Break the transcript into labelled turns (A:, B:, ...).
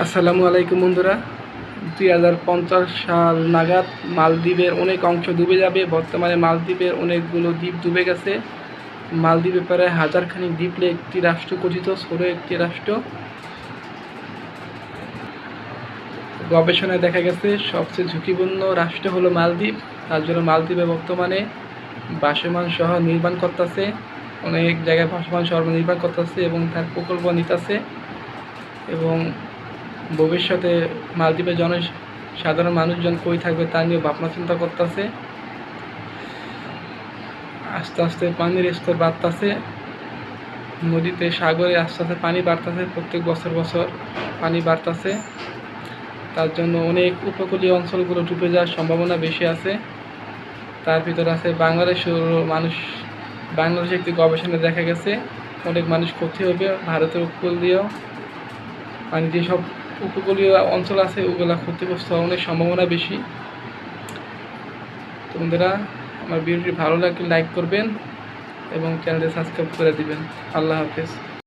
A: আসসালামু আলাইকুম বন্ধুরা। 2050 সাল নাগাদ মালদ্বীপের অনেক অংশ ডুবে যাবে। বর্তমানে মালদ্বীপের অনেকগুলো দ্বীপ ডুবে গেছে। মালদ্বীপে প্রায় হাজারখানিক দ্বীপ নিয়ে একটি রাষ্ট্র গঠিত, ছোট একটি রাষ্ট্র। গবেষণায় দেখা গেছে সবচেয়ে ঝুঁকিপূর্ণ রাষ্ট্র হলো মালদ্বীপ। তার জন্য মালদ্বীপে বর্তমানে ভাসমান শহর নির্মাণ করতেছে, অনেক জায়গায় ভাসমান শহর নির্মাণ করতেছে এবং তার প্রকল্প নিতেছে। এবং ভবিষ্যতে মালদ্বীপের সাধারণ মানুষজন কই থাকবে তা নিয়ে ভাবনা চিন্তা করতেছে। আস্তে আস্তে পানির স্তর বাড়তেছে, নদীতে সাগরে আস্তে আস্তে পানি বাড়তেছে, প্রত্যেক বছর পানি বাড়তেছে। তার জন্য অনেক উপকূলীয় অঞ্চলগুলো ডুবে যাওয়ার সম্ভাবনা বেশি আছে। তার ভিতরে আছে বাংলাদেশে একটি গবেষণায় দেখা গেছে অনেক মানুষ ক্ষতি হবে। ভারতের উপকূল দিয়েও মানে যেসব উপকূলীয় অঞ্চল আছে ওগুলা ক্ষতিগ্রস্ত হওয়ার অনেক সম্ভাবনা বেশি। তো বন্ধুরা, আমার ভিডিওটি ভালো লাগলে লাইক করবেন এবং চ্যানেলটি সাবস্ক্রাইব করে দিবেন। আল্লাহ হাফেজ।